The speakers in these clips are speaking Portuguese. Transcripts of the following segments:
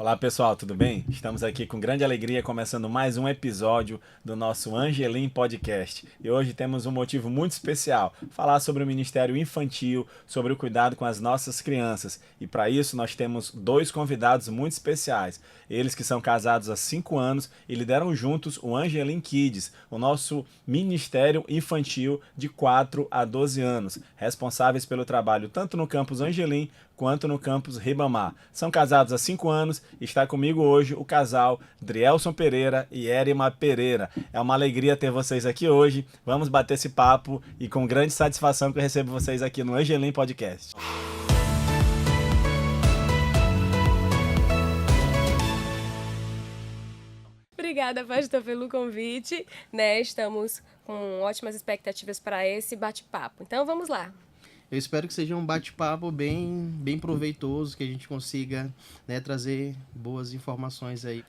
Olá pessoal, tudo bem? Estamos aqui com grande alegria começando mais um episódio do nosso Angelim Podcast. E hoje temos um motivo muito especial, falar sobre o Ministério Infantil, sobre o cuidado com as nossas crianças. E para isso nós temos dois convidados muito especiais. Eles que são casados há 5 anos e lideram juntos o Angelim Kids, o nosso Ministério Infantil de 4 a 12 anos, responsáveis pelo trabalho tanto no campus Angelim quanto no campus Ribamar. São casados há 5 anos e está comigo hoje o casal Drielson Pereira e Érima Pereira. É uma alegria ter vocês aqui hoje. Vamos bater esse papo e com grande satisfação que eu recebo vocês aqui no Angelim Podcast. Obrigada, pastor, pelo convite. Estamos com ótimas expectativas para esse bate-papo. Então, vamos lá. Eu espero que seja um bate-papo bem proveitoso, que a gente consiga, trazer boas informações aí.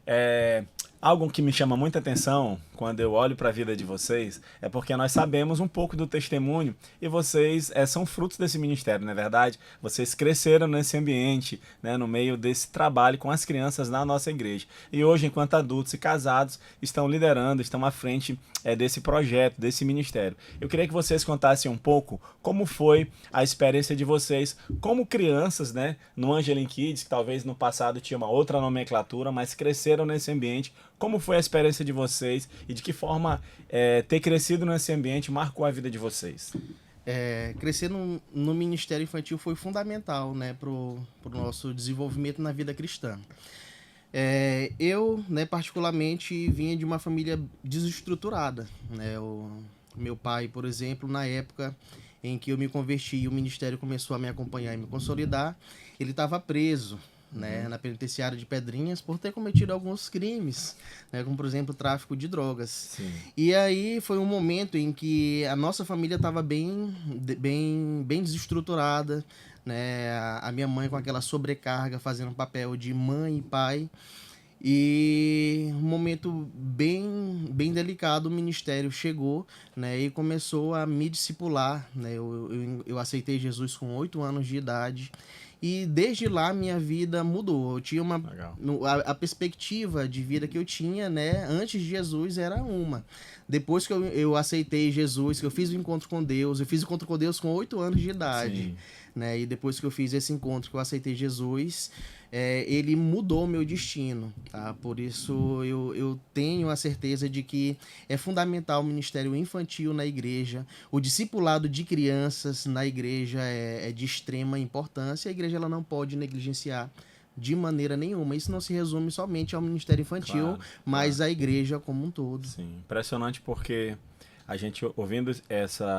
Algo que me chama muita atenção quando eu olho para a vida de vocês é porque nós sabemos um pouco do testemunho e vocês são frutos desse ministério, não é verdade? Vocês cresceram nesse ambiente, no meio desse trabalho com as crianças na nossa igreja. E hoje, enquanto adultos e casados, estão liderando, estão à frente desse projeto, desse ministério. Eu queria que vocês contassem um pouco como foi a experiência de vocês como crianças, no Angelim Kids, que talvez no passado tinha uma outra nomenclatura, mas cresceram nesse ambiente. Como foi a experiência de vocês e de que forma ter crescido nesse ambiente marcou a vida de vocês? Crescer no Ministério Infantil foi fundamental, pro nosso desenvolvimento na vida cristã. Eu, particularmente, vinha de uma família desestruturada. O meu pai, por exemplo, na época em que eu me converti e o ministério começou a me acompanhar e me consolidar, ele estava preso, na penitenciária de Pedrinhas por ter cometido alguns crimes, como, por exemplo, tráfico de drogas. Sim. E aí foi um momento em que a nossa família estava bem desestruturada, a minha mãe com aquela sobrecarga, fazendo um papel de mãe e pai. E um momento bem delicado, o ministério chegou, e começou a me discipular. Eu aceitei Jesus com 8 anos de idade. E desde lá minha vida mudou. Eu tinha a perspectiva de vida que eu tinha, antes de Jesus era uma. Depois que eu aceitei Jesus, que eu fiz o encontro com Deus, eu fiz o encontro com Deus com 8 anos de idade. E depois que eu fiz esse encontro, que eu aceitei Jesus, ele mudou o meu destino. Tá? Por isso eu tenho a certeza de que é fundamental o ministério infantil na igreja. O discipulado de crianças na igreja é de extrema importância. A igreja ela não pode negligenciar de maneira nenhuma. Isso não se resume somente ao ministério infantil, mas à igreja como um todo. Sim, impressionante porque a gente ouvindo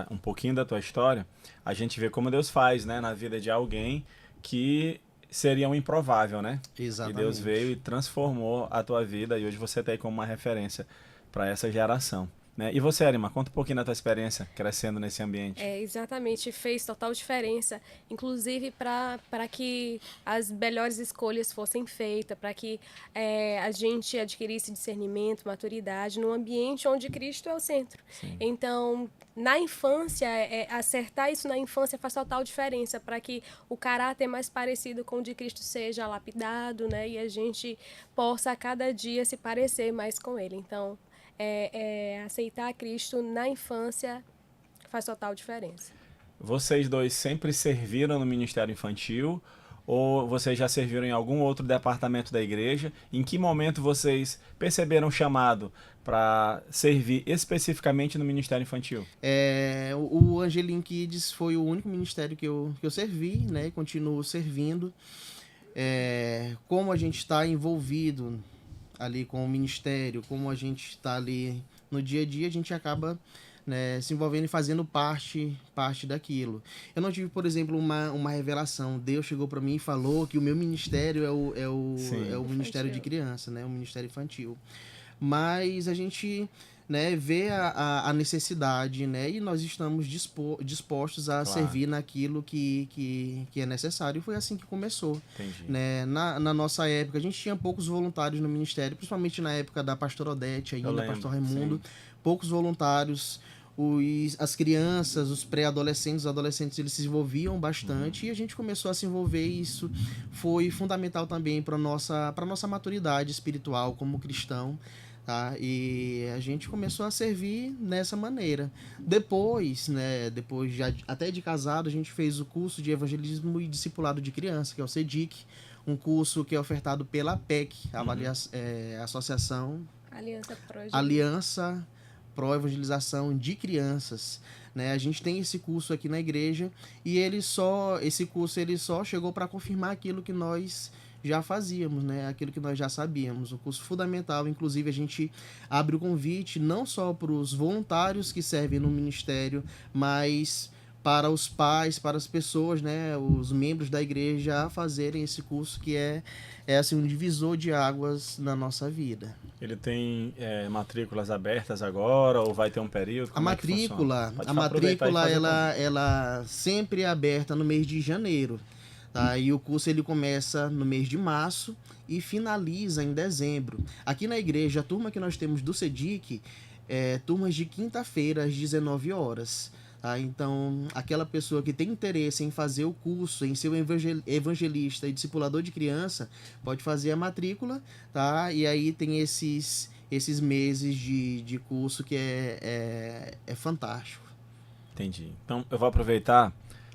um pouquinho da tua história, a gente vê como Deus faz, na vida de alguém que seria um improvável, Exatamente. E Deus veio e transformou a tua vida e hoje você está aí como uma referência para essa geração. E você, Érima, conta um pouquinho da tua experiência crescendo nesse ambiente. Exatamente, fez total diferença, inclusive para que as melhores escolhas fossem feitas, para que a gente adquirisse discernimento, maturidade, num ambiente onde Cristo é o centro. Sim. Então, na infância, acertar isso na infância faz total diferença, para que o caráter mais parecido com o de Cristo seja lapidado, e a gente possa a cada dia se parecer mais com Ele. Então, aceitar Cristo na infância faz total diferença. Vocês dois sempre serviram no Ministério Infantil ou vocês já serviram em algum outro departamento da igreja? Em que momento vocês perceberam o chamado para servir especificamente no Ministério Infantil? O Angelim Kids foi o único ministério que eu servi, e continuo servindo. Como a gente está envolvido ali com o ministério, como a gente está ali no dia a dia, a gente acaba se envolvendo e fazendo parte daquilo. Eu não tive, por exemplo, uma revelação. Deus chegou para mim e falou que o meu ministério é o ministério de criança, o ministério infantil. Mas a gente vê a necessidade, e nós estamos dispostos a servir naquilo que é necessário. E foi assim que começou. Entendi. Na nossa época, a gente tinha poucos voluntários no ministério, principalmente na época da pastora Odete, ainda pastor Raimundo, poucos voluntários. as crianças, os pré-adolescentes, os adolescentes, eles se envolviam bastante, e a gente começou a se envolver, e isso foi fundamental também para nossa maturidade espiritual como cristão, tá? E a gente começou a servir nessa maneira. Depois, né, depois já até de casado, a gente fez o curso de Evangelismo e Discipulado de Criança, que é o CEDIC, um curso que é ofertado pela APEC, Associação Aliança Pro Evangelização de Crianças, né? A gente tem esse curso aqui na igreja, e esse curso só chegou para confirmar aquilo que nós já fazíamos, né? Aquilo que nós já sabíamos. Um curso fundamental. Inclusive, a gente abre o convite não só para os voluntários que servem no ministério, mas para os pais, para as pessoas, né, os membros da igreja, a fazerem esse curso, que é assim, um divisor de águas na nossa vida. Ele tem matrículas abertas agora, ou vai ter um período? A matrícula ela sempre é aberta no mês de janeiro, tá? E o curso ele começa no mês de março e finaliza em dezembro. Aqui na igreja, a turma que nós temos do CEDIC é turmas de quinta-feira às 19 horas. Tá? Então, aquela pessoa que tem interesse em fazer o curso, em ser um evangelista e discipulador de criança, pode fazer a matrícula, tá? E aí tem esses meses de curso que é fantástico. Entendi. Então, eu vou aproveitar,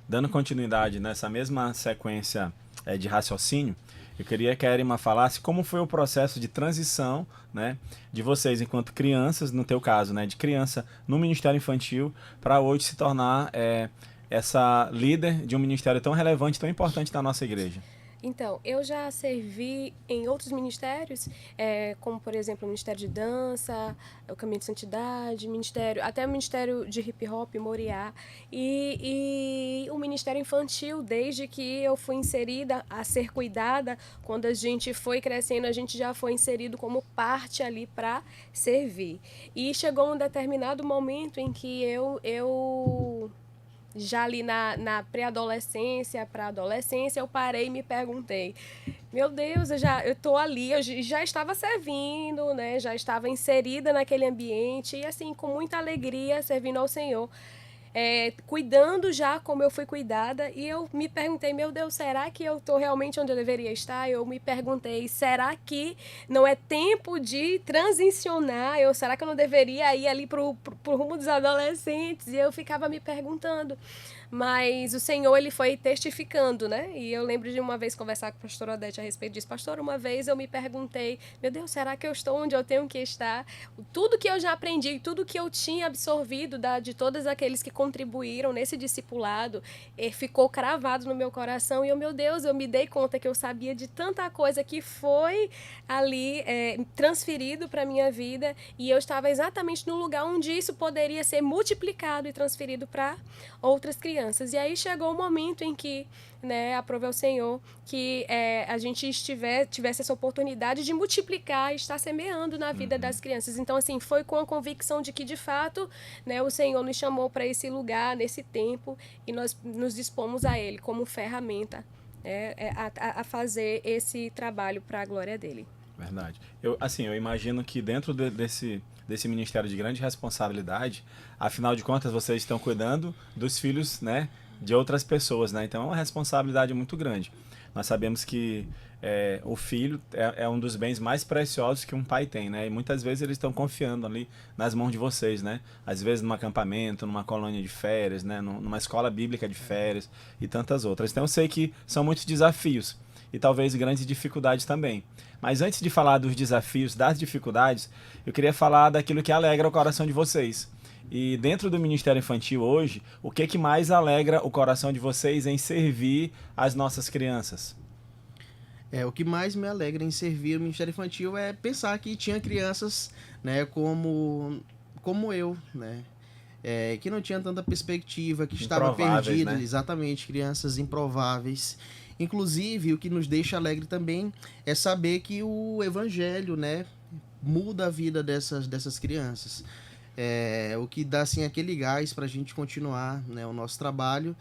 dando continuidade nessa mesma sequência de raciocínio. Eu queria que a Erima falasse como foi o processo de transição, né, de vocês enquanto crianças, no teu caso, né, de criança no Ministério Infantil, para hoje se tornar essa líder de um ministério tão relevante, tão importante da nossa igreja. Então, eu já servi em outros ministérios, como, por exemplo, o Ministério de Dança, o Caminho de Santidade, até o Ministério de Hip Hop, Moriá, e o Ministério Infantil, desde que eu fui inserida a ser cuidada. Quando a gente foi crescendo, a gente já foi inserido como parte ali para servir. E chegou um determinado momento em que eu já ali na pré-adolescência, para adolescência, eu parei e me perguntei, meu Deus, eu tô ali, eu já estava servindo, né? Já estava inserida naquele ambiente, e assim, com muita alegria, servindo ao Senhor, cuidando já como eu fui cuidada. E eu me perguntei, meu Deus, será que eu estou realmente onde eu deveria estar? Eu me perguntei, será que não é tempo de transicionar? Será que eu não deveria ir ali pro rumo dos adolescentes? E eu ficava me perguntando. Mas o Senhor, ele foi testificando, né? E eu lembro de uma vez conversar com a pastora Odete a respeito disso. Pastor, uma vez eu me perguntei, meu Deus, será que eu estou onde eu tenho que estar? Tudo que eu já aprendi, tudo que eu tinha absorvido de todos aqueles que contribuíram nesse discipulado, ficou cravado no meu coração. E meu Deus, eu me dei conta que eu sabia de tanta coisa que foi ali transferido para a minha vida, e eu estava exatamente no lugar onde isso poderia ser multiplicado e transferido para outras crianças. E aí chegou o momento em que, né, aprove ao Senhor que a gente tivesse essa oportunidade de multiplicar e estar semeando na vida das crianças. Então, assim, foi com a convicção de que, de fato, né, o Senhor nos chamou para esse lugar, nesse tempo, e nós nos dispomos a Ele como ferramenta a fazer esse trabalho para a glória dEle. Verdade. Eu imagino que dentro desse ministério de grande responsabilidade, afinal de contas, vocês estão cuidando dos filhos, né, de outras pessoas, né? Então é uma responsabilidade muito grande. Nós sabemos que o filho é um dos bens mais preciosos que um pai tem, né? E muitas vezes eles estão confiando ali nas mãos de vocês, né? Às vezes num acampamento, numa colônia de férias, né? Numa escola bíblica de férias e tantas outras. Então eu sei que são muitos desafios e talvez grandes dificuldades também. Mas antes de falar dos desafios, das dificuldades, eu queria falar daquilo que alegra o coração de vocês. E dentro do Ministério Infantil hoje, o que mais alegra o coração de vocês em servir as nossas crianças? O que mais me alegra em servir o Ministério Infantil é pensar que tinha crianças, né, como eu, né, que não tinha tanta perspectiva, que estava perdido, né? Exatamente, crianças improváveis. Inclusive, o que nos deixa alegre também é saber que o Evangelho, né, muda a vida dessas crianças. O que dá assim, aquele gás para a gente continuar, né, o nosso trabalho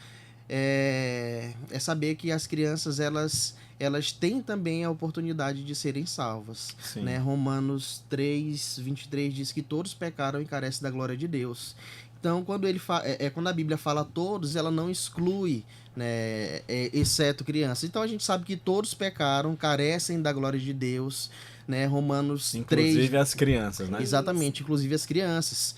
é saber que as crianças elas têm também a oportunidade de serem salvas, né? Romanos 3:23 diz que todos pecaram e carecem da glória de Deus. Então, quando a Bíblia fala todos, ela não exclui, né, exceto crianças. Então, a gente sabe que todos pecaram, carecem da glória de Deus, né? Romanos 3... Inclusive as crianças, né? Exatamente, inclusive as crianças.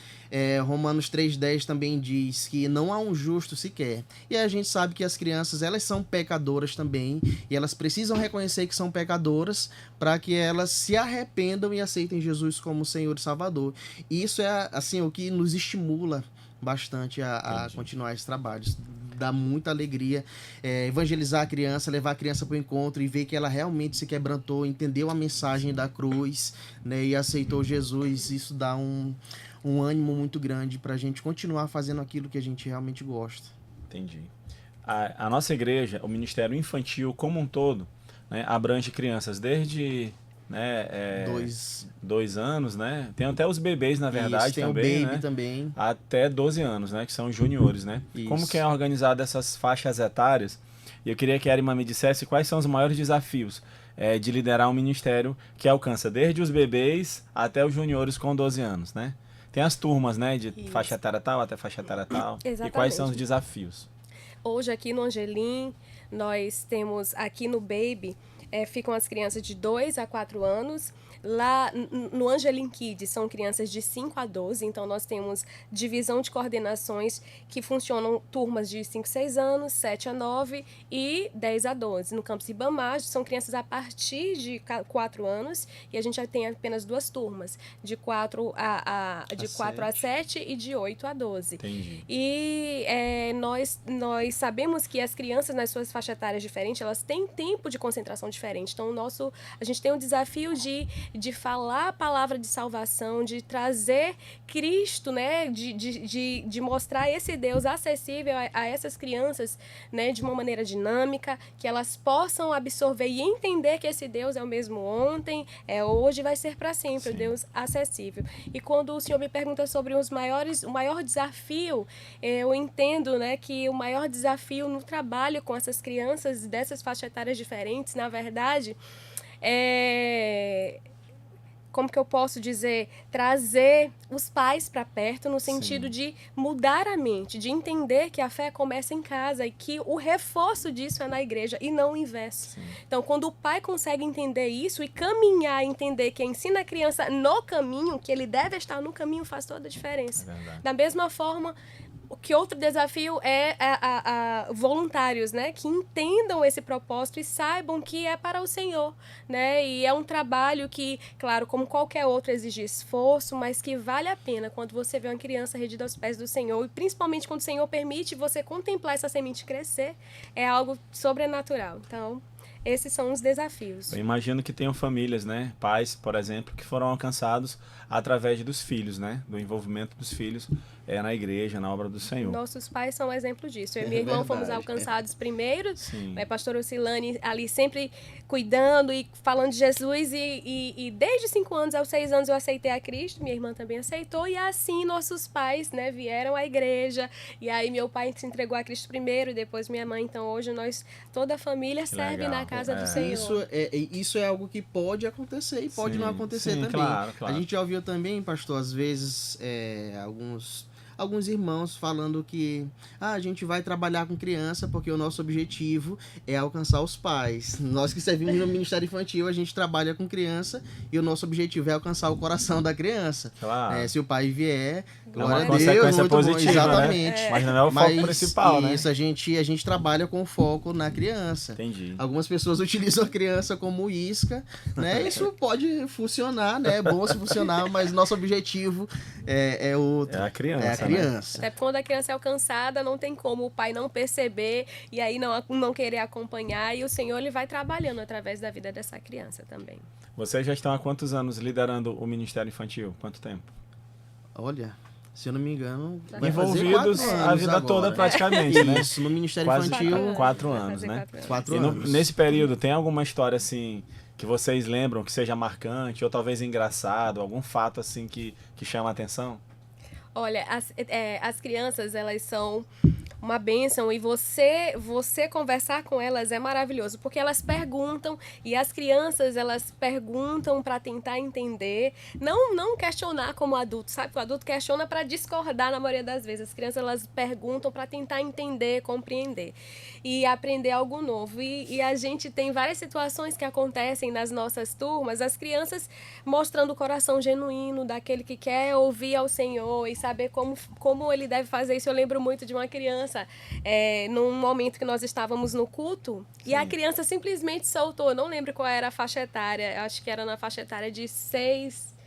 Romanos 3,10 também diz que não há um justo sequer. E a gente sabe que as crianças, elas são pecadoras também, e elas precisam reconhecer que são pecadoras para que elas se arrependam e aceitem Jesus como Senhor e Salvador. E isso é assim o que nos estimula bastante a continuar esses trabalhos. Dá muita alegria evangelizar a criança, levar a criança para o encontro e ver que ela realmente se quebrantou, entendeu a mensagem da cruz, né, e aceitou Jesus. Isso dá um ânimo muito grande para a gente continuar fazendo aquilo que a gente realmente gosta. Entendi. A nossa igreja, o Ministério Infantil como um todo, né, abrange crianças desde... né, 2 anos, né? Tem até os bebês, na verdade, isso, tem também, o baby né? também. Até 12 anos, né? Que são juniores, né? Isso. Como que é organizado essas faixas etárias? E eu queria que a Arima me dissesse quais são os maiores desafios de liderar um ministério que alcança desde os bebês até os juniores com 12 anos, né? Tem as turmas, né? De faixa etária tal até faixa etária tal. Exatamente. E quais são os desafios? Hoje aqui no Angelim, nós temos aqui no Baby, ficam as crianças de 2 a 4 anos. Lá no Angelim Kids são crianças de 5 a 12, então nós temos divisão de coordenações que funcionam turmas de 5 a 6 anos, 7 a 9 e 10 a 12. No campus Ribamar são crianças a partir de 4 anos e a gente já tem apenas 2 turmas, de 4 a 7 e de 8 a 12. Entendi. E nós sabemos que as crianças nas suas faixas etárias diferentes, elas têm tempo de concentração diferente. Então a gente tem um desafio de falar a palavra de salvação, de trazer Cristo, né? De mostrar esse Deus acessível a essas crianças, né? De uma maneira dinâmica, que elas possam absorver e entender que esse Deus é o mesmo ontem, hoje, vai ser para sempre. Sim. O Deus acessível. E quando o Senhor me pergunta sobre o maior desafio, eu entendo, né, que o maior desafio no trabalho com essas crianças dessas faixas etárias diferentes, na verdade, como que eu posso dizer, trazer os pais para perto no sentido Sim. de mudar a mente, de entender que a fé começa em casa e que o reforço disso é na igreja e não o inverso. Sim. Então, quando o pai consegue entender isso e caminhar, entender que ensina a criança no caminho, que ele deve estar no caminho, faz toda a diferença. Da mesma forma, que outro desafio é voluntários, né, que entendam esse propósito e saibam que é para o Senhor, né, e é um trabalho que, claro, como qualquer outro, exige esforço, mas que vale a pena quando você vê uma criança rendida aos pés do Senhor, e principalmente quando o Senhor permite você contemplar essa semente crescer, é algo sobrenatural. Então, esses são os desafios. Eu imagino que tenham famílias, né, pais, por exemplo, que foram alcançados através dos filhos, né, do envolvimento dos filhos na igreja, na obra do Senhor. Nossos pais são um exemplo disso. Eu e minha irmã fomos alcançados primeiro, a pastora Ocilane ali sempre cuidando e falando de Jesus, e desde 5 anos aos 6 anos eu aceitei a Cristo, minha irmã também aceitou, e assim nossos pais, né, vieram à igreja, e aí meu pai se entregou a Cristo primeiro, e depois minha mãe. Então hoje toda a família serve na casa do Senhor. Isso é algo que pode acontecer e pode não acontecer também. Claro. A gente já ouviu também, pastor, às vezes alguns irmãos falando que a gente vai trabalhar com criança porque o nosso objetivo é alcançar os pais. Nós que servimos no Ministério Infantil, a gente trabalha com criança e o nosso objetivo é alcançar o coração da criança. Claro. Se o pai vier, glória a Deus, consequência positiva, exatamente. Né? Mas não é o foco principal, né? Isso, a gente trabalha com foco na criança. Entendi. Algumas pessoas utilizam a criança como isca, né? Isso pode funcionar, né? É bom se funcionar, mas nosso objetivo é outro. É a criança. Até quando a criança é alcançada, não tem como o pai não perceber e aí não querer acompanhar, e o Senhor ele vai trabalhando através da vida dessa criança também. Vocês já estão há quantos anos liderando o Ministério Infantil? Quanto tempo? Olha, se eu não me engano, envolvidos a vida agora. Toda praticamente, né? Isso, no Ministério Infantil. 4 anos, né? 4 anos. Nesse período, tem alguma história assim que vocês lembram que seja marcante ou talvez engraçado, algum fato assim que chama a atenção? Olha, as crianças, elas são uma bênção, e você conversar com elas é maravilhoso, porque elas perguntam, e as crianças, elas perguntam para tentar entender, não questionar como adulto, sabe? O adulto questiona para discordar na maioria das vezes. As crianças, elas perguntam para tentar entender, compreender e aprender algo novo. E a gente tem várias situações que acontecem nas nossas turmas, as crianças mostrando o coração genuíno daquele que quer ouvir ao Senhor e saber como ele deve fazer isso. Eu lembro muito de uma criança, num momento que nós estávamos no culto, e a criança simplesmente soltou, não lembro qual era a faixa etária, acho que era na faixa etária de 6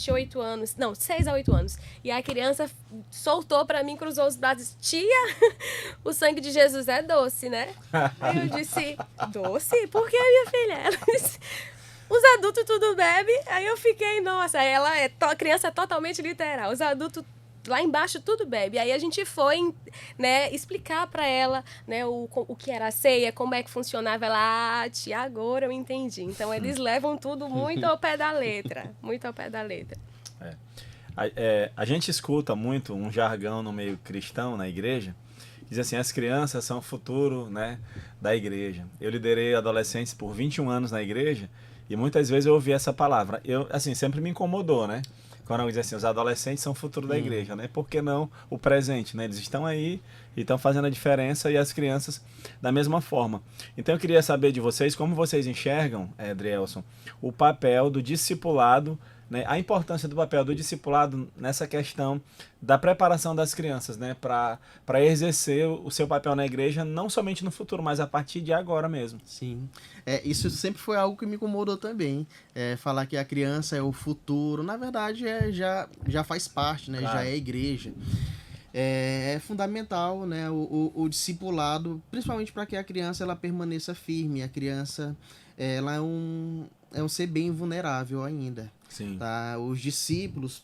a 8 anos. E a criança soltou pra mim, cruzou os braços: tia, o sangue de Jesus é doce, né? Aí eu disse: doce? Por que, minha filha? Ela disse: os adultos tudo bebe. Aí eu fiquei, nossa, a criança é totalmente literal. Os adultos lá embaixo tudo bebe. Aí a gente foi, né, explicar para ela, né, o que era a ceia, como é que funcionava. Ela, tia, agora eu entendi. Então eles levam tudo muito ao pé da letra. Muito ao pé da letra. A gente escuta muito um jargão no meio cristão, na igreja, que diz assim: as crianças são o futuro, né, da igreja. Eu liderei adolescentes por 21 anos na igreja e muitas vezes eu ouvi essa palavra. Assim, sempre me incomodou, né? Quando eu diz assim, os adolescentes são o futuro da igreja, né? Por que não o presente, né? Eles estão aí e estão fazendo a diferença, e as crianças da mesma forma. Então eu queria saber de vocês como vocês enxergam, Adrielson, o papel do discipulado, né? A importância do papel do discipulado nessa questão da preparação das crianças, né? Para exercer o seu papel na igreja, não somente no futuro, mas a partir de agora mesmo. Sim. Isso sempre foi algo que me incomodou também. Falar que a criança é o futuro, na verdade, já faz parte, né? Claro. Já é igreja. É fundamental, né? O discipulado, principalmente para que a criança ela permaneça firme. A criança ela é um ser bem vulnerável ainda. Sim. Tá? Os discípulos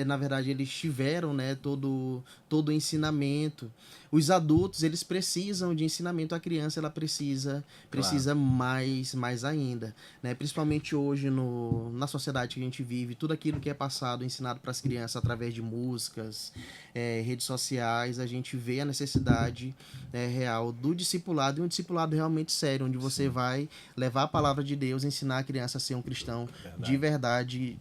na verdade, eles tiveram, né, todo o ensinamento. Os adultos, eles precisam de ensinamento. A criança, ela precisa mais ainda, né? Principalmente hoje na sociedade que a gente vive, tudo aquilo que é passado, ensinado para as crianças através de músicas, redes sociais, a gente vê a necessidade real do discipulado, e um discipulado realmente sério, onde você vai levar a palavra de Deus, ensinar a criança a ser um cristão de verdade,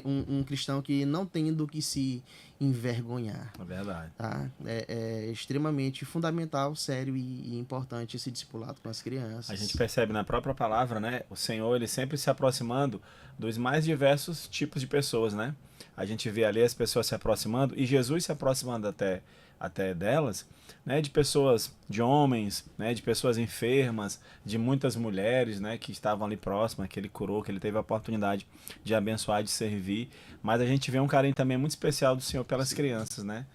um cristão que não tem do que se envergonhar. É verdade. Tá? É extremamente fundamental, sério e importante esse discipulado com as crianças. A gente percebe na própria palavra, né? O Senhor, ele sempre se aproximando dos mais diversos tipos de pessoas, né? A gente vê ali as pessoas se aproximando e Jesus se aproximando até delas, né, de pessoas, de homens, né, de pessoas enfermas, de muitas mulheres, né, que estavam ali próximas, que ele curou, que ele teve a oportunidade de abençoar, de servir. Mas a gente vê um carinho também muito especial do Senhor pelas crianças, né?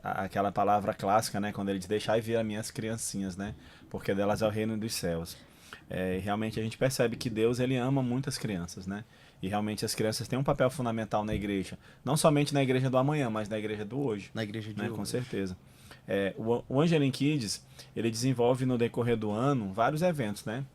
Aquela palavra clássica, né, quando ele diz: deixai vir as minhas criancinhas, né, porque delas é o reino dos céus. Realmente a gente percebe que Deus, ele ama muitas crianças, né? E realmente as crianças têm um papel fundamental na igreja. Não somente na igreja do amanhã, mas na igreja do hoje. Na igreja de né? hoje. Com certeza. O Angelim Kids, ele desenvolve no decorrer do ano vários eventos, né?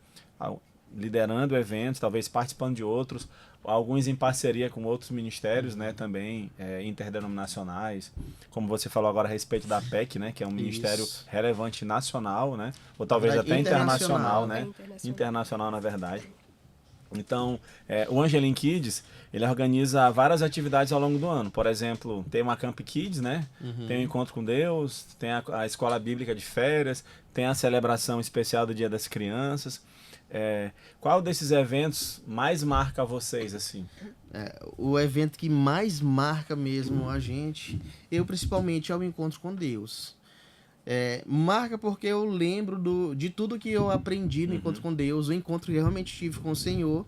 Liderando eventos, talvez participando de outros, alguns em parceria com outros ministérios, né? Também interdenominacionais. Como você falou agora a respeito da PEC, né? Que é um ministério relevante nacional, né? Ou talvez até internacional, né? Internacional, na verdade. Então, o Angelim Kids, ele organiza várias atividades ao longo do ano. Por exemplo, tem uma Camp Kids, né? Tem o Encontro com Deus, tem a Escola Bíblica de Férias, tem a celebração especial do Dia das Crianças. Qual desses eventos mais marca vocês, assim? O evento que mais marca mesmo a gente, eu principalmente, é o Encontro com Deus. Marca porque eu lembro de tudo que eu aprendi no encontro com Deus, o encontro que eu realmente tive com o Senhor.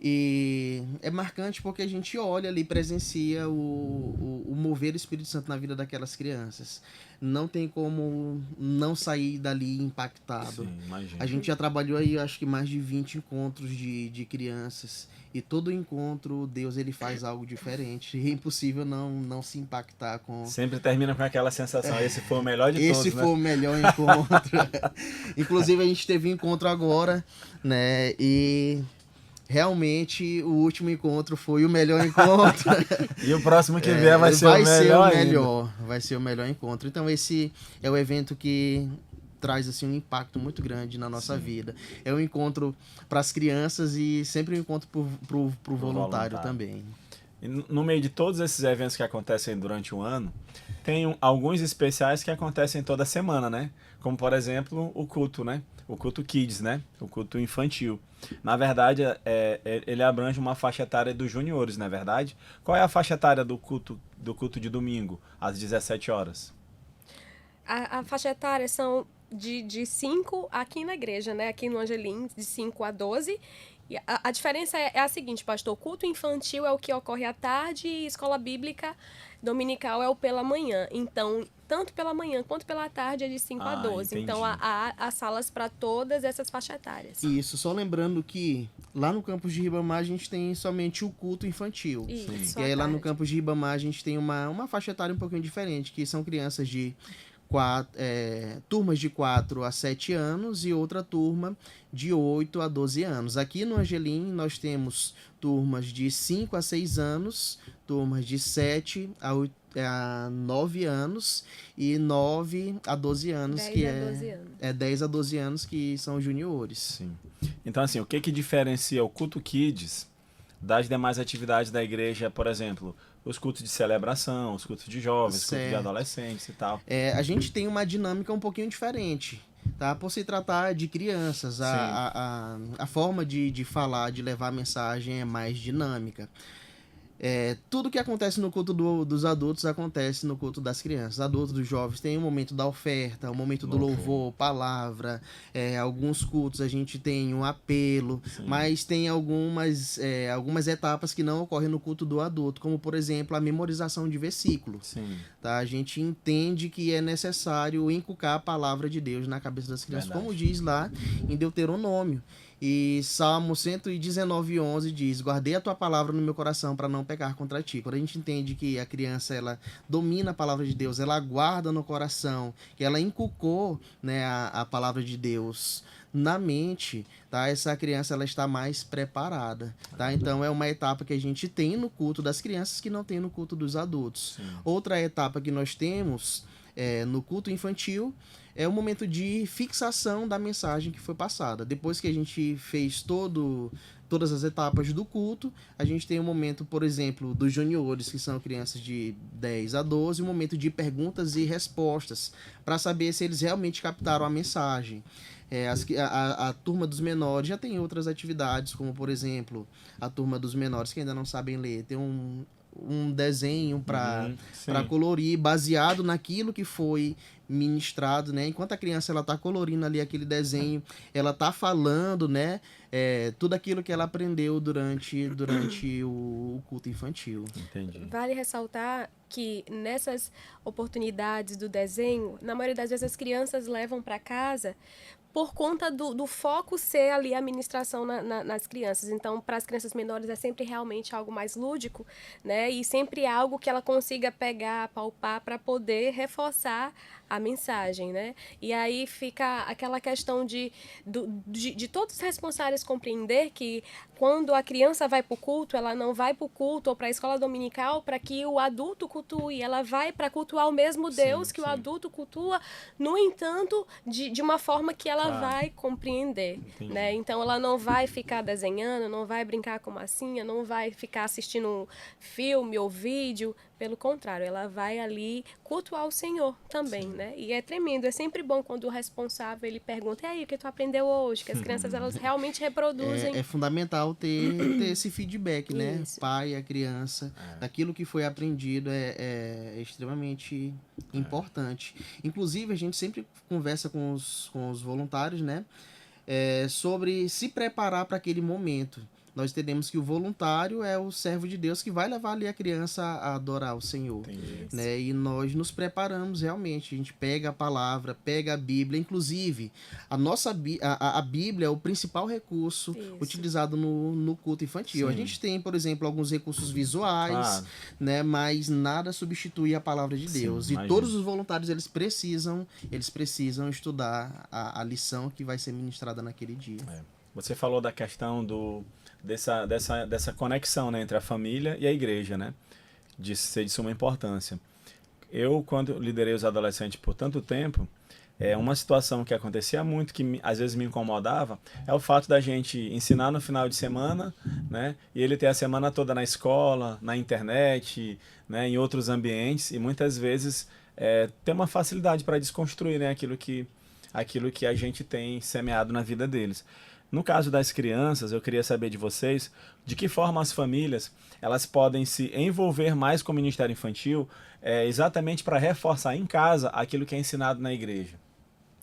E é marcante porque a gente olha ali, presencia o mover do Espírito Santo na vida daquelas crianças. Não tem como não sair dali impactado. Sim, imagino. A gente já trabalhou aí, acho que mais de 20 encontros de crianças. E todo encontro, Deus, ele faz algo diferente. E é impossível não se impactar com... Sempre termina com aquela sensação: esse foi o melhor de todos, Esse foi o melhor encontro. Inclusive, a gente teve um encontro agora, né? E realmente o último encontro foi o melhor encontro. E o próximo que vier vai ser o melhor ainda. Vai ser o melhor encontro. Então esse é o evento que traz assim um impacto muito grande na nossa vida. É um encontro para as crianças e sempre um encontro pro voluntário também. E no meio de todos esses eventos que acontecem durante o ano, tem alguns especiais que acontecem toda semana, né? Como, por exemplo, o culto, né? O culto Kids, né? O culto infantil. Na verdade, ele abrange uma faixa etária dos juniores, não é verdade? Qual é a faixa etária do culto de domingo, às 17 horas? A faixa etária são de 5 aqui na igreja, né? Aqui no Angelim, de 5 a 12. E a diferença é a seguinte, pastor: culto infantil é o que ocorre à tarde e escola bíblica dominical é o pela manhã. Então, tanto pela manhã quanto pela tarde é de 5 a 12. Entendi. Então, há salas para todas essas faixas etárias. Isso, só lembrando que lá no campus de Ribamar a gente tem somente o culto infantil. Isso, e aí lá no campus de Ribamar a gente tem uma faixa etária um pouquinho diferente, que são crianças de turmas de 4 a 7 anos e outra turma de 8 a 12 anos. Aqui no Angelim nós temos turmas de 5 a 6 anos, turmas de 7 a 9 anos e 9 a 12 anos, 10 a 12 anos que são juniores. Sim. Então, assim, o que diferencia o culto Kids das demais atividades da igreja, por exemplo, os cultos de celebração, os cultos de jovens, os cultos de adolescentes e tal? A gente tem uma dinâmica um pouquinho diferente, tá? Por se tratar de crianças, a forma de falar, de levar a mensagem é mais dinâmica. Tudo que acontece no culto dos adultos acontece no culto das crianças. Adultos, dos jovens, tem o momento da oferta, o momento do louvor, palavra. Alguns cultos a gente tem um apelo, mas tem algumas etapas que não ocorrem no culto do adulto, como, por exemplo, a memorização de versículos. Tá? A gente entende que é necessário inculcar a palavra de Deus na cabeça das crianças, como diz lá em Deuteronômio. E Salmo 119:11 diz: guardei a tua palavra no meu coração para não pecar contra ti. Quando a gente entende que a criança ela domina a palavra de Deus, ela guarda no coração, que ela inculcou, né, a palavra de Deus na mente, tá? Essa criança ela está mais preparada, tá? Então é uma etapa que a gente tem no culto das crianças que não tem no culto dos adultos. Outra etapa que nós temos no culto infantil é o momento de fixação da mensagem que foi passada. Depois que a gente fez todas as etapas do culto, a gente tem o momento, por exemplo, dos juniores, que são crianças de 10 a 12, um momento de perguntas e respostas, para saber se eles realmente captaram a mensagem. A turma dos menores já tem outras atividades, como, por exemplo, a turma dos menores que ainda não sabem ler, tem um desenho para colorir, baseado naquilo que foi ministrado, né? Enquanto a criança ela tá colorindo ali aquele desenho, ela tá falando, né? Tudo aquilo que ela aprendeu durante o culto infantil. Entendi. Vale ressaltar que nessas oportunidades do desenho, na maioria das vezes as crianças levam para casa por conta do foco ser ali a ministração nas crianças. Então, para as crianças menores é sempre realmente algo mais lúdico, né? E sempre algo que ela consiga pegar, palpar, para poder reforçar a mensagem, né? E aí fica aquela questão de todos os responsáveis compreender que quando a criança vai para o culto, ela não vai para o culto ou para a escola dominical para que o adulto cultue, ela vai para cultuar o mesmo Deus que o adulto cultua, no entanto, de uma forma que ela vai compreender, né? Então ela não vai ficar desenhando, não vai brincar com massinha, não vai ficar assistindo filme ou vídeo, pelo contrário, ela vai ali cultuar o Senhor também, né? E é tremendo, é sempre bom quando o responsável ele pergunta: e aí, o que tu aprendeu hoje? Que as crianças elas realmente reproduzem. É fundamental ter esse feedback, né? Pai, a criança, daquilo que foi aprendido é extremamente importante. Inclusive, a gente sempre conversa com os voluntários, né? Sobre se preparar para aquele momento. Nós entendemos que o voluntário é o servo de Deus que vai levar ali a criança a adorar o Senhor, né? E nós nos preparamos realmente. A gente pega a palavra, pega a Bíblia. Inclusive, a Bíblia é o principal recurso utilizado no culto infantil. A gente tem, por exemplo, alguns recursos visuais, né? Mas nada substitui a palavra de Deus. E todos os voluntários eles precisam estudar a lição que vai ser ministrada naquele dia. Você falou da questão dessa conexão, né, entre a família e a igreja, né? De ser de suma importância. Eu, quando liderei os adolescentes por tanto tempo, uma situação que acontecia muito, que às vezes me incomodava, é o fato da gente ensinar no final de semana, né? E ele ter a semana toda na escola, na internet, né? Em outros ambientes, e muitas vezes ter uma facilidade para desconstruir, né? Aquilo que a gente tem semeado na vida deles. No caso das crianças, eu queria saber de vocês de que forma as famílias elas podem se envolver mais com o Ministério Infantil, exatamente para reforçar em casa aquilo que é ensinado na igreja.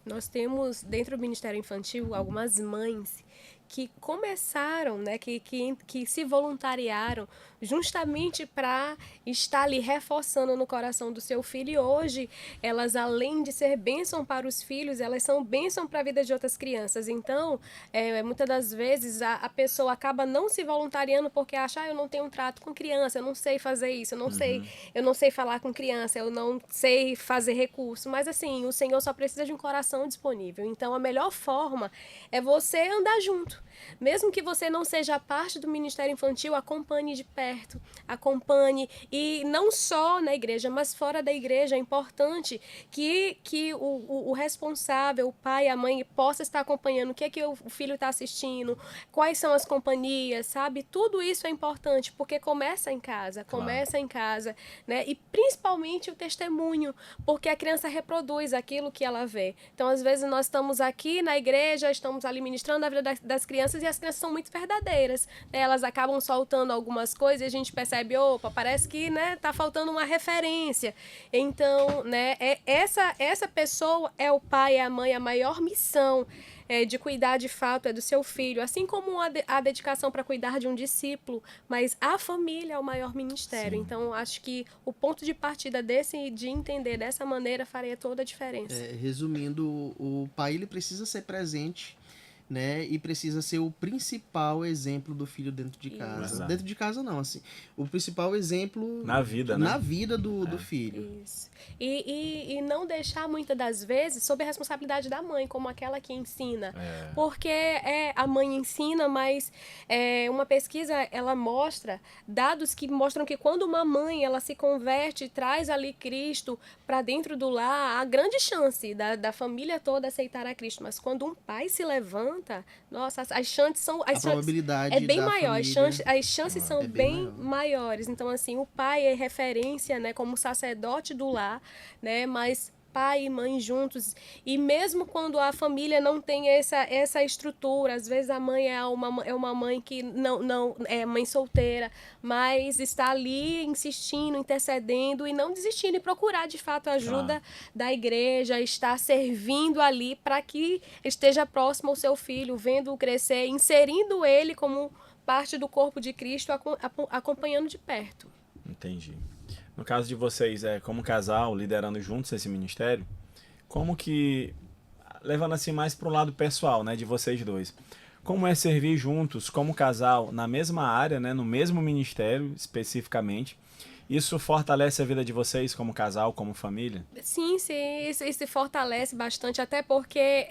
Nós temos dentro do Ministério Infantil algumas mães que começaram, né, que se voluntariaram justamente para estar ali reforçando no coração do seu filho. E hoje, elas, além de ser bênção para os filhos, elas são bênção para a vida de outras crianças. Então, muitas das vezes, a pessoa acaba não se voluntariando porque acha, eu não tenho um trato com criança, eu não sei fazer isso, eu não sei falar com criança, eu não sei fazer recurso. Mas, assim, o Senhor só precisa de um coração disponível. Então, a melhor forma é você andar junto. Mesmo que você não seja parte do Ministério Infantil, acompanhe de perto, acompanhe, e não só na igreja, mas fora da igreja. É importante que o responsável, o pai, a mãe, possa estar acompanhando o que é que o filho está assistindo, quais são as companhias, sabe? Tudo isso é importante, porque começa em casa, né? E principalmente o testemunho, porque a criança reproduz aquilo que ela vê. Então, às vezes, nós estamos aqui na igreja, estamos ali ministrando a vida das crianças, e as crianças são muito verdadeiras, né? Elas acabam soltando algumas coisas e a gente percebe, opa, parece que, né, tá faltando uma referência. Então, né, essa pessoa é o pai, é a mãe, a maior missão de cuidar de fato é do seu filho, assim como a dedicação para cuidar de um discípulo, mas a família é o maior ministério. Sim. Então, acho que o ponto de partida de entender dessa maneira faria toda a diferença. Resumindo, o pai ele precisa ser presente, né? E precisa ser o principal exemplo do filho dentro de casa. Exato. Dentro de casa não, assim. O principal exemplo na vida, né? Na vida do filho. Isso. E não deixar muitas das vezes sob a responsabilidade da mãe, como aquela que ensina. Porque a mãe ensina, mas uma pesquisa ela mostra dados que mostram que quando uma mãe ela se converte e traz ali Cristo para dentro do lar, há grande chance da família toda aceitar a Cristo. Mas quando um pai se levanta, nossa, as chances são... A probabilidade é bem da maior, família... as chances são bem maiores. Então, assim, o pai é referência, né, como sacerdote do lar, né, mas pai e mãe juntos, e mesmo quando a família não tem essa estrutura, às vezes a mãe é uma mãe que não é mãe solteira, mas está ali insistindo, intercedendo e não desistindo, e procurar de fato a ajuda da igreja, estar servindo ali para que esteja próximo ao seu filho, vendo-o crescer, inserindo ele como parte do corpo de Cristo, acompanhando de perto. Entendi. No caso de vocês, como casal, liderando juntos esse ministério, como que, levando assim mais para o lado pessoal, né, de vocês dois, como é servir juntos como casal na mesma área, né, no mesmo ministério especificamente? Isso fortalece a vida de vocês como casal, como família? Sim, isso fortalece bastante, até porque,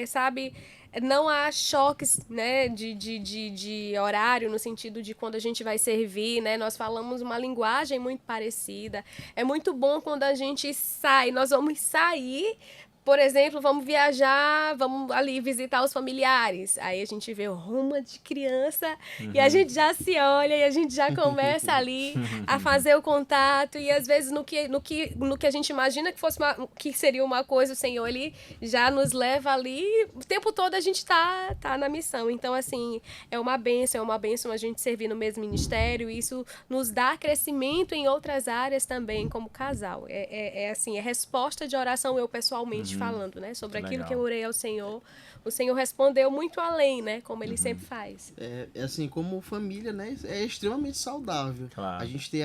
sabe, não há choques, né, de horário, no sentido de quando a gente vai servir, né, nós falamos uma linguagem muito parecida. É muito bom quando a gente sai, nós vamos sair, por exemplo, vamos viajar, vamos ali visitar os familiares. Aí a gente vê o rumo de criança e a gente já se olha e a gente já começa ali a fazer o contato. E às vezes no que a gente imagina que seria uma coisa, o Senhor ele já nos leva ali. O tempo todo a gente tá na missão. Então, assim, é uma bênção a gente servir no mesmo ministério. E isso nos dá crescimento em outras áreas também, como casal. Assim, é resposta de oração eu pessoalmente falando, né? Sobre aquilo que eu orei ao Senhor. O Senhor respondeu muito além, né? Como Ele sempre faz. Assim, como família, né? É extremamente saudável. Claro. A gente ter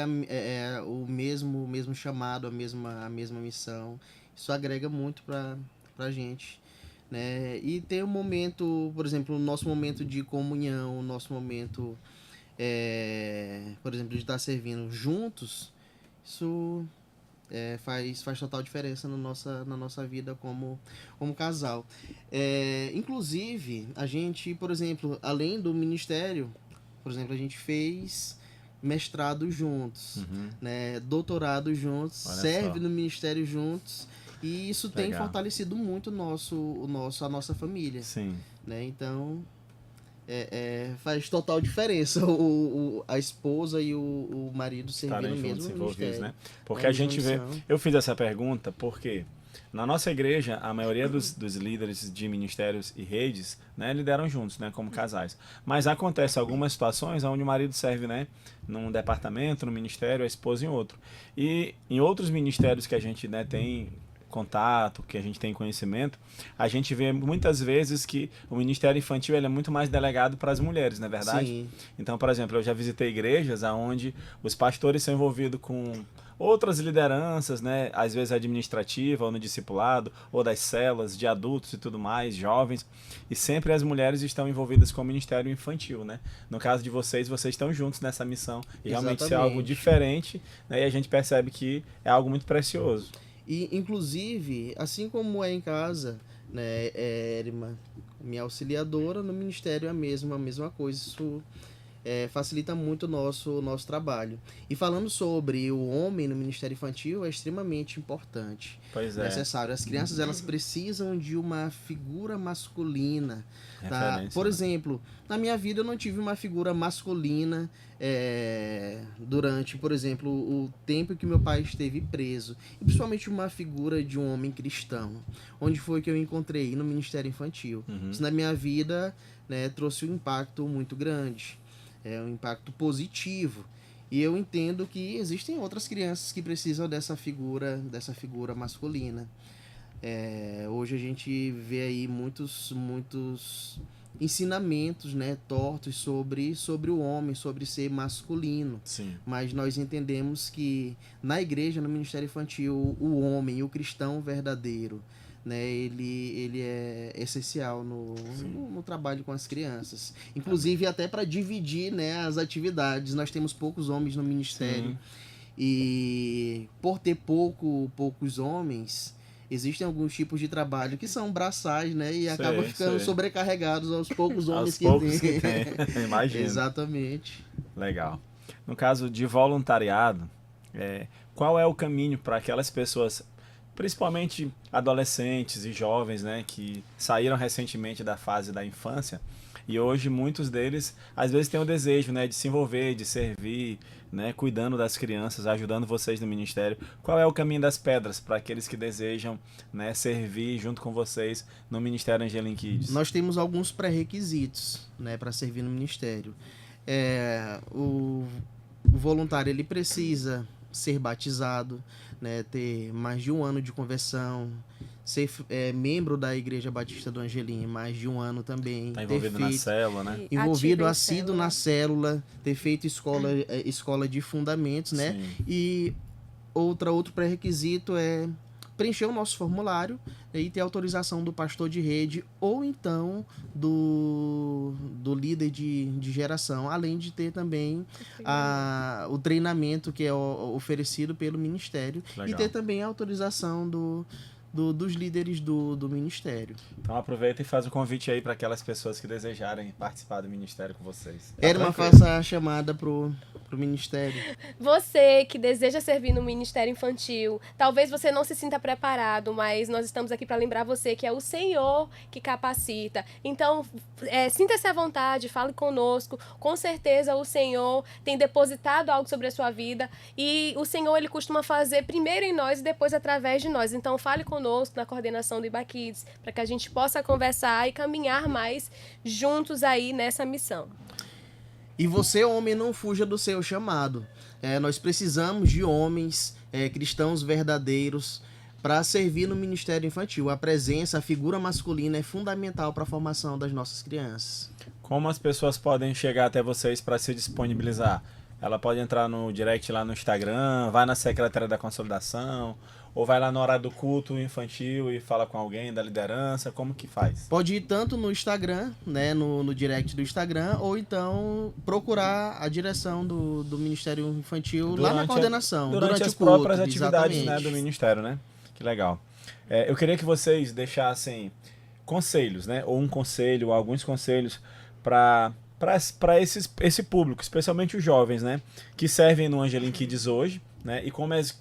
o mesmo chamado, a mesma missão. Isso agrega muito pra gente, né? E ter um momento, por exemplo, o nosso momento de comunhão, o nosso momento, por exemplo, de estar servindo juntos, isso Faz total diferença na nossa vida como casal. Inclusive, a gente, por exemplo, além do ministério, por exemplo, a gente fez mestrado juntos, né, doutorado juntos, Olha serve só. no ministério juntos, e isso tem Legal. fortalecido muito a nossa família, Sim. né? Então, faz total diferença a esposa e o marido servindo Estarem no juntos, mesmo envolvidos, ministério. né? Porque a gente vê... Missão. Eu fiz essa pergunta porque na nossa igreja, a maioria dos líderes de ministérios e redes, né, lideram juntos, né, como casais. Mas acontece algumas situações onde o marido serve, né, num departamento, no ministério, a esposa em outro. E em outros ministérios que a gente, né, tem contato, que a gente tem conhecimento, a gente vê muitas vezes que o ministério infantil ele é muito mais delegado para as mulheres, não é verdade? Sim. Então, por exemplo, eu já visitei igrejas onde os pastores são envolvidos com outras lideranças, né? Às vezes administrativa, ou no discipulado, ou das celas de adultos e tudo mais, jovens, e sempre as mulheres estão envolvidas com o ministério infantil, né? No caso de vocês estão juntos nessa missão, e realmente isso é algo Exatamente. diferente, né? E a gente percebe que é algo muito precioso. E, inclusive, assim como é em casa, né, Erima, minha auxiliadora, no ministério é a mesma coisa. Isso facilita muito o nosso trabalho. E falando sobre o homem no ministério infantil, é extremamente importante, Pois é. necessário. As crianças, elas precisam de uma figura masculina. Tá? Referência, Por né? exemplo, na minha vida eu não tive uma figura masculina durante, por exemplo, o tempo que meu pai esteve preso. E principalmente uma figura de um homem cristão. Onde foi que eu encontrei? No ministério infantil. Isso na minha vida, né, trouxe um impacto muito grande. Um impacto positivo. E eu entendo que existem outras crianças que precisam dessa figura masculina. Hoje a gente vê aí muitos ensinamentos, né, tortos sobre o homem, sobre ser masculino. Sim. Mas nós entendemos que na igreja, no ministério infantil, o homem, o cristão verdadeiro, né, ele é essencial no trabalho com as crianças. Inclusive até para dividir, né, as atividades. Nós temos poucos homens no ministério. Sim. E por ter poucos homens, existem alguns tipos de trabalho que são braçais, né? E acabam ficando sobrecarregados aos poucos homens aos poucos que tem. Imagina. Exatamente. Legal. No caso de voluntariado, qual é o caminho para aquelas pessoas, principalmente adolescentes e jovens, né, que saíram recentemente da fase da infância e hoje muitos deles às vezes têm o desejo, né, de se envolver, de servir, né, cuidando das crianças, ajudando vocês no ministério. Qual é o caminho das pedras para aqueles que desejam, né, servir junto com vocês no Ministério Angelim Kids? Nós temos alguns pré-requisitos, né, para servir no ministério. O voluntário ele precisa ser batizado, né, ter mais de 1 ano de conversão, ser membro da Igreja Batista do Angelim mais de 1 ano também. Tá envolvido na célula, né? Envolvido, assíduo na célula, ter feito escola de fundamentos, né? Sim. E outro pré-requisito é preencher o nosso formulário e ter autorização do pastor de rede ou então do líder de geração, além de ter também o treinamento que é oferecido pelo ministério. Legal. E ter também a autorização dos líderes do ministério. Então aproveita e faz o convite aí para aquelas pessoas que desejarem participar do ministério com vocês. Erma, faça a chamada pro ministério. Você que deseja servir no ministério infantil, talvez você não se sinta preparado, mas nós estamos aqui para lembrar você que é o Senhor que capacita. Então, sinta-se à vontade, fale conosco. Com certeza o Senhor tem depositado algo sobre a sua vida e o Senhor ele costuma fazer primeiro em nós e depois através de nós. Então, fale conosco na coordenação do IBA Kids para que a gente possa conversar e caminhar mais juntos aí nessa missão. E você, homem, não fuja do seu chamado. Nós precisamos de homens cristãos verdadeiros para servir no ministério infantil. A presença, a figura masculina é fundamental para a formação das nossas crianças. Como as pessoas podem chegar até vocês para se disponibilizar? ela pode entrar no direct lá no Instagram, vai na Secretaria da Consolidação, ou vai lá na hora do culto infantil e fala com alguém da liderança, como que faz? Pode ir tanto no Instagram, né, no direct do Instagram, ou então procurar a direção do Ministério Infantil lá na coordenação. Durante as o culto, próprias atividades, né, do exatamente. Ministério, né? Que legal. Eu queria que vocês deixassem conselhos, né? Ou um conselho, ou alguns conselhos para esse público, especialmente os jovens, né? Que servem no Angelim Kids hoje, né?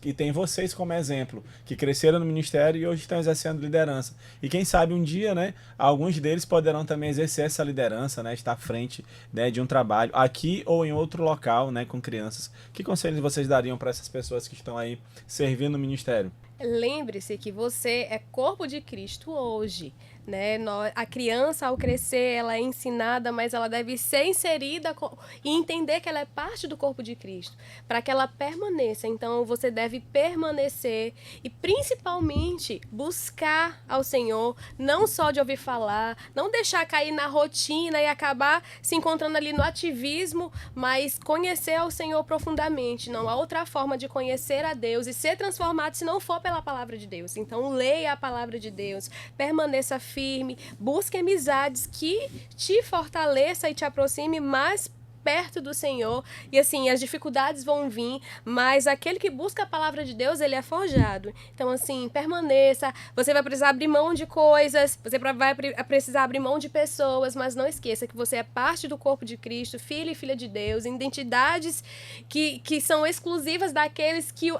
E tem vocês como exemplo, que cresceram no ministério e hoje estão exercendo liderança. E quem sabe um dia, né? Alguns deles poderão também exercer essa liderança, né? Estar à frente, né, de um trabalho aqui ou em outro local, né? Com crianças. Que conselhos vocês dariam para essas pessoas que estão aí servindo no ministério? Lembre-se que você é corpo de Cristo hoje, né? A criança, ao crescer, ela é ensinada, mas ela deve ser inserida e entender que ela é parte do corpo de Cristo, para que ela permaneça. Então, você deve permanecer e, principalmente, buscar ao Senhor, não só de ouvir falar, não deixar cair na rotina e acabar se encontrando ali no ativismo, mas conhecer ao Senhor profundamente. Não há outra forma de conhecer a Deus e ser transformado se não for pela palavra de Deus. Então, leia a palavra de Deus, permaneça firme, busque amizades que te fortaleça e te aproxime mais perto do Senhor. E assim, as dificuldades vão vir, mas aquele que busca a palavra de Deus, ele é forjado. Então assim, permaneça. Você vai precisar abrir mão de coisas, você vai precisar abrir mão de pessoas, mas não esqueça que você é parte do corpo de Cristo, filho e filha de Deus, identidades que são exclusivas daqueles que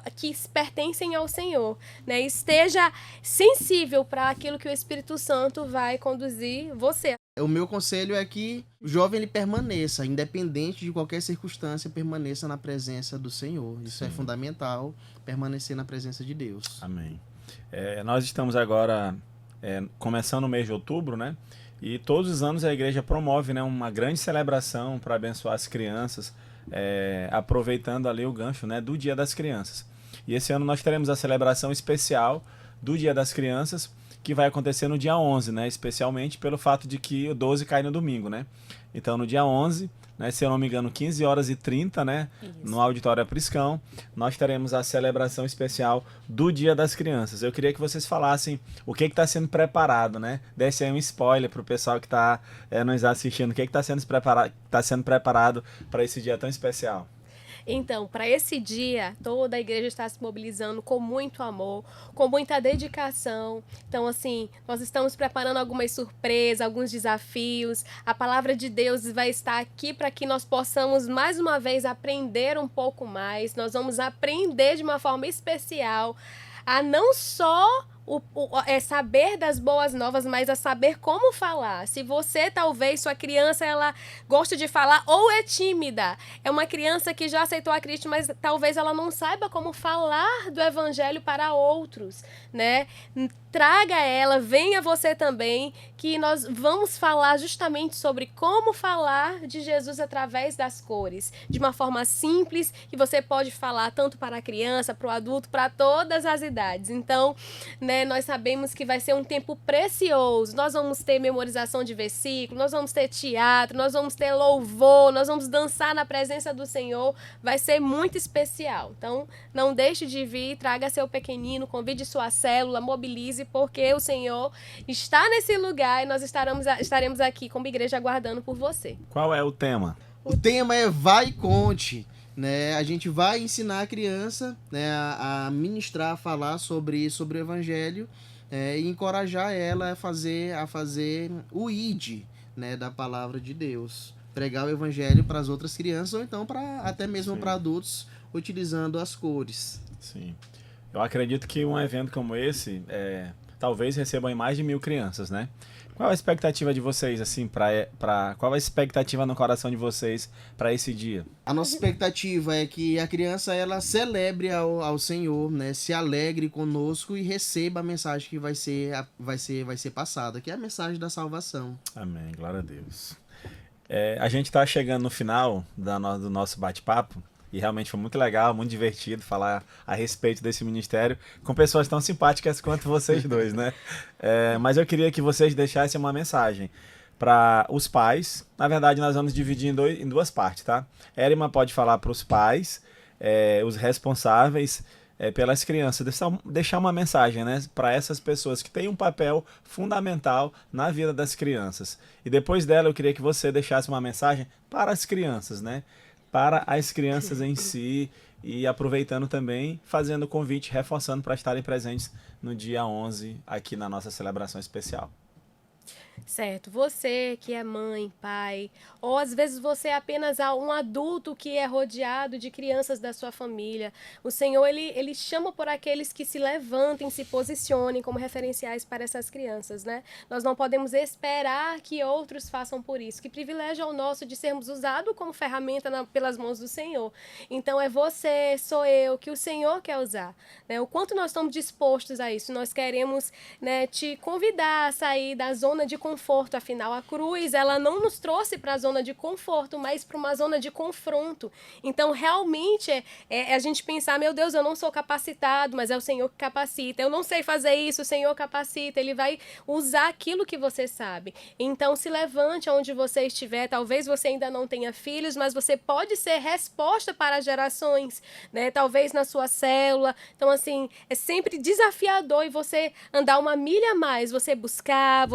pertencem ao Senhor, né? Esteja sensível para aquilo que o Espírito Santo vai conduzir você. O meu conselho é que o jovem ele permaneça, independente de qualquer circunstância, permaneça na presença do Senhor. Isso é fundamental, permanecer na presença de Deus. Amém. Nós estamos agora começando o mês de outubro, né? E todos os anos a igreja promove, né, uma grande celebração para abençoar as crianças, aproveitando ali o gancho, né, do Dia das Crianças. E esse ano nós teremos a celebração especial do Dia das Crianças, que vai acontecer no dia 11, né? Especialmente pelo fato de que o 12 cai no domingo, né? Então, no dia 11, né, se eu não me engano, 15h30, né? Isso. No Auditório Priscão, nós teremos a celebração especial do Dia das Crianças. Eu queria que vocês falassem o que está sendo preparado, né? Desse aí um spoiler para o pessoal que está nos assistindo. O que está sendo preparado para esse dia tão especial? Então, para esse dia, toda a igreja está se mobilizando com muito amor, com muita dedicação. Então, assim, nós estamos preparando algumas surpresas, alguns desafios. A palavra de Deus vai estar aqui para que nós possamos, mais uma vez, aprender um pouco mais. Nós vamos aprender de uma forma especial a não só saber das boas novas, mas a saber como falar. Se você, talvez, sua criança, ela gosta de falar ou é tímida, é uma criança que já aceitou a Cristo, mas talvez ela não saiba como falar do evangelho para outros, né? Traga ela, venha você também, que nós vamos falar justamente sobre como falar de Jesus através das cores, de uma forma simples, que você pode falar tanto para a criança, para o adulto, para todas as idades. Então, né, nós sabemos que vai ser um tempo precioso. Nós vamos ter memorização de versículos, nós vamos ter teatro, nós vamos ter louvor, nós vamos dançar na presença do Senhor. Vai ser muito especial. Então, não deixe de vir, traga seu pequenino, convide sua célula, mobilize, porque o Senhor está nesse lugar e nós estaremos aqui como igreja aguardando por você. Qual é o tema? O tema é Vai e Conte. Né? A gente vai ensinar a criança, né, a ministrar, a falar sobre o evangelho, e encorajar ela a fazer o ID, né, da palavra de Deus. Pregar o evangelho para as outras crianças ou então até mesmo para adultos, utilizando as cores. Sim. Eu acredito que um evento como esse talvez recebam mais de 1.000 crianças, né? Qual a expectativa de vocês, assim, qual a expectativa no coração de vocês para esse dia? A nossa expectativa é que a criança, ela celebre ao Senhor, né? Se alegre conosco e receba a mensagem que vai ser passada, que é a mensagem da salvação. Amém, glória a Deus. A gente está chegando no final do nosso bate-papo. E realmente foi muito legal, muito divertido falar a respeito desse ministério com pessoas tão simpáticas quanto vocês dois, né? Mas eu queria que vocês deixassem uma mensagem para os pais. Na verdade, nós vamos dividir em duas partes, tá? Érima pode falar para os pais, os responsáveis pelas crianças, deixar uma mensagem, né, para essas pessoas que têm um papel fundamental na vida das crianças. E depois dela, eu queria que você deixasse uma mensagem para as crianças, né? Para as crianças em si, e aproveitando também, fazendo o convite, reforçando para estarem presentes no dia 11 aqui na nossa celebração especial. Certo, você que é mãe, pai, ou às vezes você é apenas um adulto que é rodeado de crianças da sua família, o Senhor, ele chama por aqueles que se levantem, se posicionem como referenciais para essas crianças, né? Nós não podemos esperar que outros façam por isso. Que privilégio é o nosso de sermos usados como ferramenta pelas mãos do Senhor. Então é você, sou eu, que o Senhor quer usar, né? O quanto nós estamos dispostos a isso. Nós queremos, né, te convidar a sair da zona de conforto, afinal a cruz, ela não nos trouxe para a zona de conforto, mas para uma zona de confronto. Então realmente é a gente pensar, meu Deus, eu não sou capacitado, mas é o Senhor que capacita, eu não sei fazer isso, o Senhor capacita, Ele vai usar aquilo que você sabe. Então se levante onde você estiver, talvez você ainda não tenha filhos, mas você pode ser resposta para gerações, né? Talvez na sua célula. Então assim, é sempre desafiador e você andar uma milha a mais, você buscar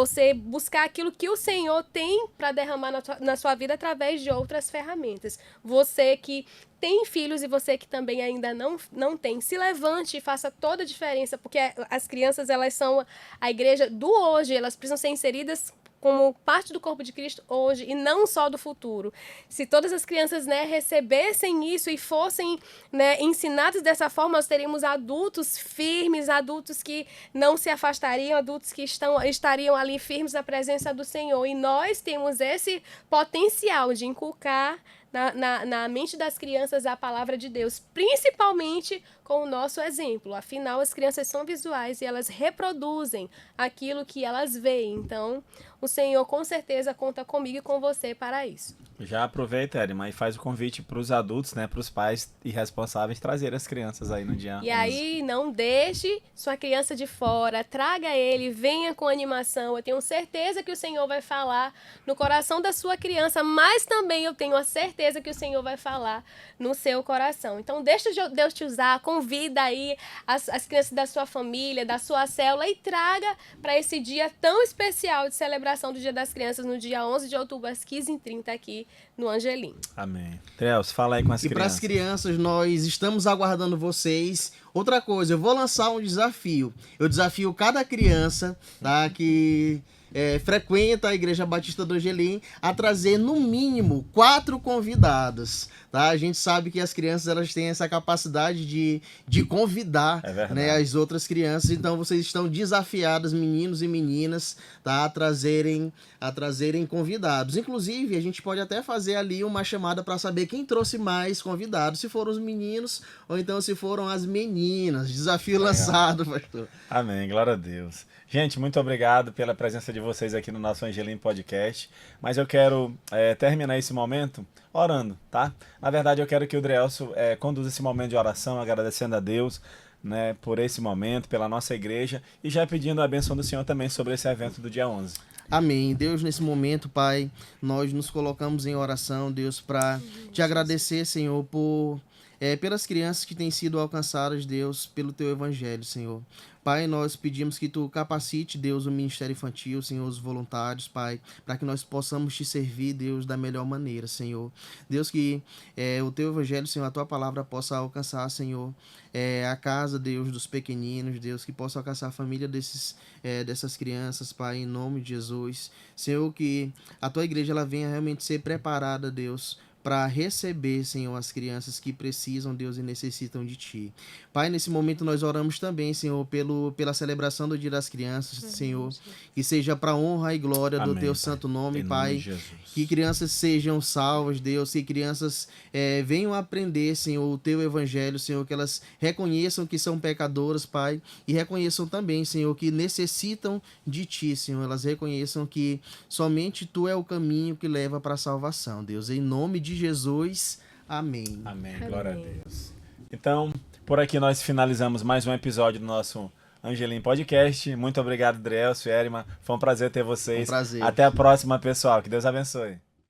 aquilo que o Senhor tem para derramar na sua vida através de outras ferramentas. Você que tem filhos e você que também ainda não tem, se levante e faça toda a diferença, porque as crianças, elas são a igreja do hoje, elas precisam ser inseridas como parte do corpo de Cristo hoje e não só do futuro. Se todas as crianças, né, recebessem isso e fossem, né, ensinadas dessa forma, nós teríamos adultos firmes, adultos que não se afastariam, adultos que estariam ali firmes na presença do Senhor. E nós temos esse potencial de inculcar na mente das crianças a palavra de Deus, principalmente com o nosso exemplo. Afinal, as crianças são visuais e elas reproduzem aquilo que elas veem. Então, o Senhor com certeza conta comigo e com você para isso. Já aproveita, Érima, e faz o convite para os adultos, né, para os pais e responsáveis trazer as crianças aí no dia 11. E aí, não deixe sua criança de fora, traga ele, venha com animação. Eu tenho certeza que o Senhor vai falar no coração da sua criança, mas também eu tenho a certeza que o Senhor vai falar no seu coração. Então, deixa Deus te usar, convida aí as crianças da sua família, da sua célula e traga para esse dia tão especial de celebração do Dia das Crianças, no dia 11 de outubro, às 15h30 aqui no Angelim. Amém. Trelso, fala aí com as crianças. E para as crianças, nós estamos aguardando vocês. Outra coisa, eu vou lançar um desafio. Eu desafio cada criança, tá, que frequenta a Igreja Batista do Angelim a trazer no mínimo 4 convidados, tá? A gente sabe que as crianças, elas têm essa capacidade de convidar, né, as outras crianças. Então vocês estão desafiados, meninos e meninas, tá, a trazerem convidados. Inclusive, a gente pode até fazer ali uma chamada para saber quem trouxe mais convidados, se foram os meninos ou então se foram as meninas. Desafio lançado, pastor. Amém, glória a Deus. Gente, muito obrigado pela presença de vocês aqui no nosso Angelim Podcast. Mas eu quero terminar esse momento orando, tá? Na verdade, eu quero que o Drelso conduza esse momento de oração, agradecendo a Deus, né, por esse momento, pela nossa igreja, e já pedindo a bênção do Senhor também sobre esse evento do dia 11. Amém. Deus, nesse momento, Pai, nós nos colocamos em oração, Deus, para te agradecer, Senhor, pelas crianças que têm sido alcançadas, Deus, pelo teu evangelho, Senhor. Pai, nós pedimos que tu capacite, Deus, o Ministério Infantil, Senhor, os voluntários, Pai, para que nós possamos te servir, Deus, da melhor maneira, Senhor. Deus, que o teu evangelho, Senhor, a tua palavra possa alcançar, Senhor, a casa, Deus, dos pequeninos, Deus, que possa alcançar a família dessas crianças, Pai, em nome de Jesus. Senhor, que a tua igreja, ela venha realmente ser preparada, Deus, para receber, Senhor, as crianças que precisam, Deus, e necessitam de Ti. Pai, nesse momento nós oramos também, Senhor, pela celebração do Dia das Crianças, Senhor, que seja para honra e glória do Teu santo nome, Pai. Que crianças sejam salvas, Deus, que crianças venham aprender, Senhor, o Teu evangelho, Senhor, que elas reconheçam que são pecadoras, Pai, e reconheçam também, Senhor, que necessitam de Ti, Senhor. Elas reconheçam que somente Tu é o caminho que leva para a salvação, Deus. Em nome de Jesus, amém. Amém, glória a Deus. Então, por aqui nós finalizamos mais um episódio do nosso Angelim Podcast. Muito obrigado, Drielcio e Erima. Foi um prazer ter vocês. Um prazer. Até a próxima, pessoal. Que Deus abençoe.